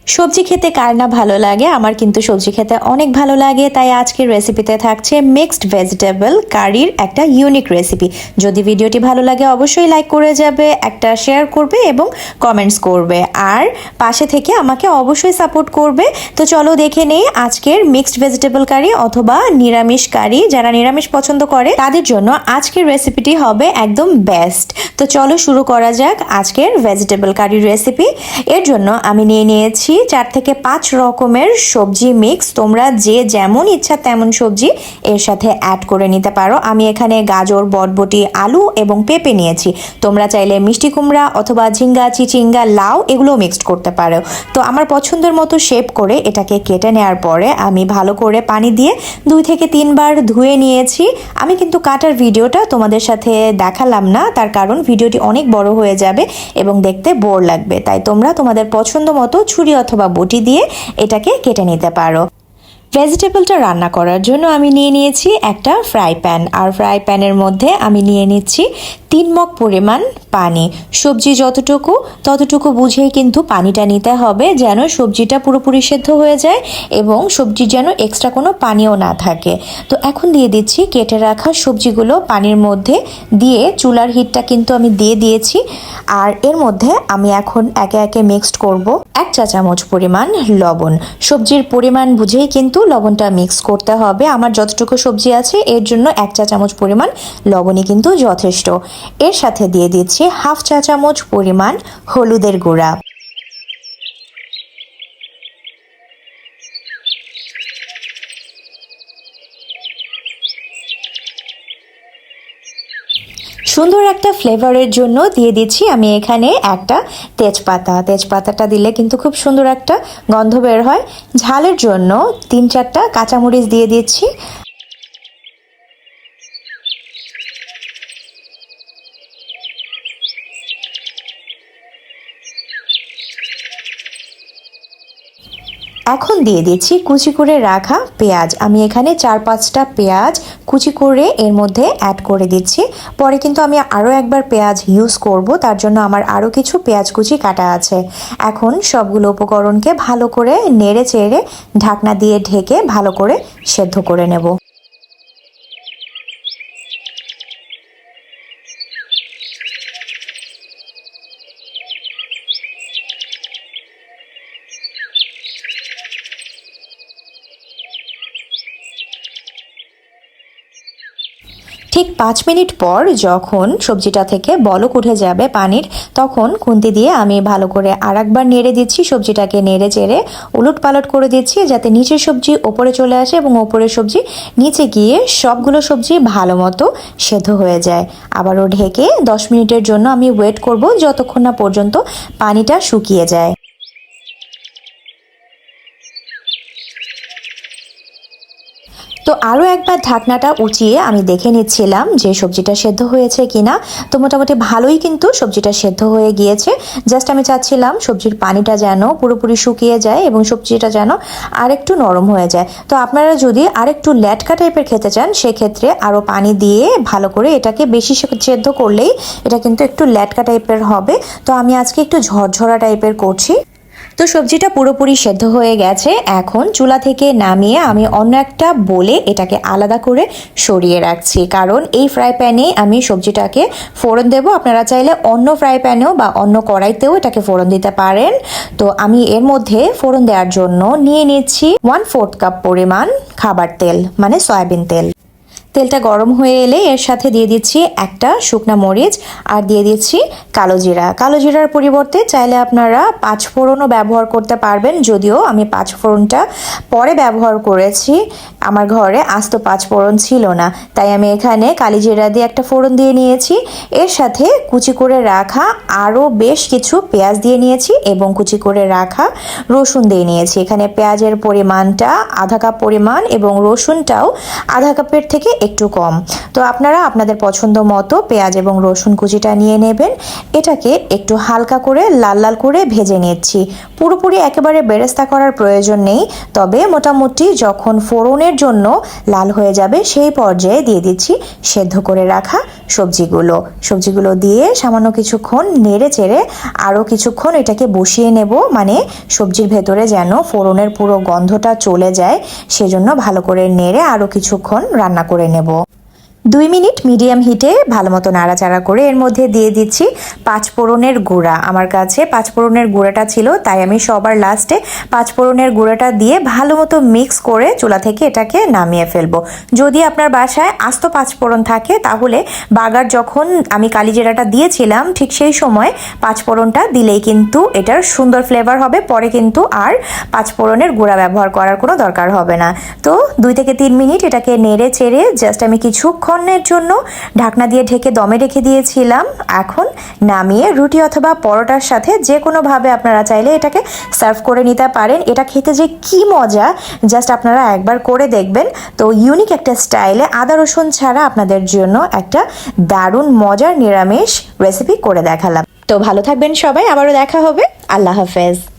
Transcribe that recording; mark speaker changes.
Speaker 1: সবজি খেতে কার না ভালো লাগে, আমার কিন্তু সবজি খেতে অনেক ভালো লাগে। তাই আজকের রেসিপিতে থাকছে মিক্সড ভেজিটেবল কারির একটা ইউনিক রেসিপি। যদি ভিডিওটি ভালো লাগে অবশ্যই লাইক করে যাবে, একটা শেয়ার করবে এবং কমেন্টস করবে, আর পাশে থেকে আমাকে অবশ্যই সাপোর্ট করবে। তো চলো দেখে নেই আজকের মিক্সড ভেজিটেবল কারি অথবা নিরামিষ কারি। যারা নিরামিষ পছন্দ করে তাদের জন্য আজকের রেসিপিটি হবে একদম বেস্ট। তো চলো শুরু করা যাক আজকের ভেজিটেবল কারির রেসিপি। এর জন্য আমি নিয়েছি 4 থেকে 5 রকমের সবজি মিক্স। তোমরা যে যেমন ইচ্ছা তেমন সবজি এর সাথে অ্যাড করে নিতে পারো। আমি এখানে গাজর, বটবটি, আলু এবং পেঁপে নিয়েছি। তোমরা চাইলে মিষ্টি কুমড়া অথবা ঝিঙ্গা, চিচিঙ্গা, লাউ এগুলো মিক্সড করতে পারো। তো আমার পছন্দের মতো শেপ করে এটাকে কেটে নেওয়ার পরে আমি ভালো করে পানি দিয়ে 2 থেকে 3 বার ধুয়ে নিয়েছি। আমি কিন্তু কাটার ভিডিওটা তোমাদের সাথে দেখালাম না, তার কারণ ভিডিওটি অনেক বড় হয়ে যাবে এবং দেখতে বোর লাগবে। তাই তোমরা তোমাদের পছন্দ মতো ছুরি অথবা বটি দিয়ে এটাকে কেটে নিতে পারো। ভেজিটেবলটা রান্না করার জন্য আমি নিয়েছি একটা ফ্রাই প্যান, আর ফ্রাই প্যানের মধ্যে আমি নিচ্ছি 3 মগ পরিমাণ পানি। সবজি যতটুকু ততটুকু বুঝেই কিন্তু পানিটা নিতে হবে, যেন সবজিটা পুরোপুরি সেদ্ধ হয়ে যায় এবং সবজির যেন এক্সট্রা কোনো পানিও না থাকে। তো এখন দিয়ে দিচ্ছি কেটে রাখা সবজিগুলো পানির মধ্যে দিয়ে। চুলার হিটটা কিন্তু আমি দিয়ে দিয়েছি, আর এর মধ্যে আমি এখন একে একে মিক্সড করব 1 চা চামচ পরিমাণ লবণ। সবজির পরিমাণ বুঝেই কিন্তু লবণটা মিক্স করতে হবে। আমার যতটুকু সবজি আছে এর জন্য 1 চা চামচ পরিমাণ লবণই কিন্তু যথেষ্ট। এর সাথে দিয়ে দিচ্ছি 1/2 চা চামচ পরিমাণ হলুদের গুঁড়া। সুন্দর একটা ফ্লেভারের জন্য দিয়ে দিচ্ছি আমি এখানে একটা তেজপাতা। তেজপাতাটা দিলে কিন্তু খুব সুন্দর একটা গন্ধ বের হয়। ঝালের জন্য 3-4টা কাঁচামরিচ দিয়ে দিচ্ছি। এখন দিয়ে দিচ্ছি কুচি করে রাখা পেঁয়াজ। আমি এখানে 4-5টা পেঁয়াজ কুচি করে এর মধ্যে অ্যাড করে দিচ্ছি। পরে কিন্তু আমি আরও একবার পেঁয়াজ ইউজ করব, তার জন্য আমার আরও কিছু পেঁয়াজ কুচি কাটা আছে। এখন সবগুলো উপকরণকে ভালো করে নেড়ে চেড়ে ঢাকনা দিয়ে ঢেকে ভালো করে সেদ্ধ করে নেব। ঠিক 5 মিনিট পর যখন সবজিটা থেকে বলক উঠে যাবে পানির, তখন খুন্তি দিয়ে আমি ভালো করে আরেকবার নেড়ে দিচ্ছি। সবজিটাকে নেড়ে চেড়ে উলট পালট করে দিচ্ছি, যাতে নিচের সবজি ওপরে চলে আসে এবং ওপরের সবজি নিচে গিয়ে সবগুলো সবজি ভালো মতো সেদ্ধ হয়ে যায়। আবারও ঢেকে 10 মিনিটের জন্য আমি ওয়েট করব, যতক্ষণ না পর্যন্ত পানিটা শুকিয়ে যায়। তো আরও একবার ঢাকনাটা উঁচিয়ে আমি দেখে নিচ্ছিলাম যে সবজিটা সেদ্ধ হয়েছে কিনা। তো মোটামুটি ভালোই কিন্তু সবজিটা সেদ্ধ হয়ে গিয়েছে। জাস্ট আমি চাচ্ছিলাম সবজির পানিটা যেন পুরোপুরি শুকিয়ে যায় এবং সবজিটা যেন আরেকটু নরম হয়ে যায়। তো আপনারা যদি আরেকটু ল্যাটকা টাইপের খেতে চান, সেক্ষেত্রে আরও পানি দিয়ে ভালো করে এটাকে বেশি সেদ্ধ করলেই এটা কিন্তু একটু ল্যাটকা টাইপের হবে। তো আমি আজকে একটু ঝরঝরা টাইপের করছি। তো সবজিটা পুরোপুরি সেদ্ধ হয়ে গেছে। এখন চুলা থেকে নামিয়ে আমি অন্য একটা বলে এটাকে আলাদা করে সরিয়ে রাখছি, কারণ এই ফ্রাই প্যানে আমি সবজিটাকে ফোড়ন দেব। আপনারা চাইলে অন্য ফ্রাই প্যানেও বা অন্য কড়াইতেও এটাকে ফোড়ন দিতে পারেন। তো আমি এর মধ্যে ফোড়ন দেওয়ার জন্য নিয়ে নিচ্ছি 1/4 কাপ পরিমাণ খাবার তেল, মানে সয়াবিন তেল। তেলটা গরম হয়ে এলে এর সাথে দিয়ে দিচ্ছি একটা শুকনা মরিচ, আর দিয়ে দিচ্ছি কালো জিরা। কালো জিরার পরিবর্তে চাইলে আপনারা 5 ফোড়নও ব্যবহার করতে পারবেন, যদিও আমি 5 ফোড়নটা পরে ব্যবহার করেছি। আমার ঘরে আস্ত 5 ফোড়ন ছিল না, তাই আমি এখানে কালি জিরা দিয়ে একটা ফোড়ন দিয়ে নিয়েছি। এর সাথে কুচি করে রাখা আরও বেশ কিছু পেঁয়াজ দিয়ে নিয়েছি এবং কুচি করে রাখা রসুন দিয়ে নিয়েছি। এখানে পেঁয়াজের পরিমাণটা 1/2 কাপ পরিমাণ এবং রসুনটাও 1/2 কাপের থেকে একটু কম। তো আপনারা আপনাদের পছন্দ মতো পেঁয়াজ এবং রসুন কুচিটা নিয়ে নেবেন। এটাকে একটু হালকা করে লাল লাল করে ভেজে নিচ্ছি। পুরোপুরি একেবারে বেরেস্তা করার প্রয়োজন নেই, তবে মোটামুটি যখন ফোড়নের জন্য লাল হয়ে যাবে সেই পর্যায়ে দিয়ে দিচ্ছি সেদ্ধ করে রাখা সবজিগুলো দিয়ে সামান্য কিছুক্ষণ নেড়ে চেড়ে আরও কিছুক্ষণ এটাকে বসিয়ে নেব, মানে সবজির ভেতরে যেন ফোড়নের পুরো গন্ধটা চলে যায়, সেজন্য ভালো করে নেড়ে আরও কিছুক্ষণ রান্না করে নেব। 2 মিনিট মিডিয়াম হিটে ভালো মতো নাড়াচাড়া করে এর মধ্যে দিয়ে দিচ্ছি 5 ফোড়নের গুঁড়া। আমার কাছে 5 ফোড়নের গুঁড়াটা ছিল, তাই আমি সবার লাস্টে 5 ফোড়নের গুঁড়াটা দিয়ে ভালো মতো মিক্স করে চুলা থেকে এটাকে নামিয়ে ফেলবো। যদি আপনার বাসায় আস্ত 5 ফোড়ন থাকে তাহলে বাগার যখন আমি কালিজিরাটা দিয়েছিলাম ঠিক সেই সময় 5 ফোড়নটা দিলেই কিন্তু এটার সুন্দর ফ্লেভার হবে, পরে কিন্তু আর 5 ফোড়নের গুঁড়া ব্যবহার করার কোনো দরকার হবে না। তো 2 থেকে 3 মিনিট এটাকে নেড়ে চেড়ে জাস্ট আমি কিছুক্ষণের জন্য ঢাকনা দিয়ে ঢেকে দমে রেখে দিয়েছিলাম। এখন নামিয়ে রুটি অথবা পরোটার সাথে যে কোনোভাবে আপনারা চাইলে এটাকে সার্ভ করে নিতে পারেন। এটা খেতে যে কি মজা, জাস্ট আপনারা একবার করে দেখবেন। তো ইউনিক একটা স্টাইলে আদা রসুন ছাড়া আপনাদের জন্য একটা দারুণ মজার নিরামিষ রেসিপি করে দেখালাম। তো ভালো থাকবেন সবাই, আবারও দেখা হবে। আল্লাহ হাফেজ।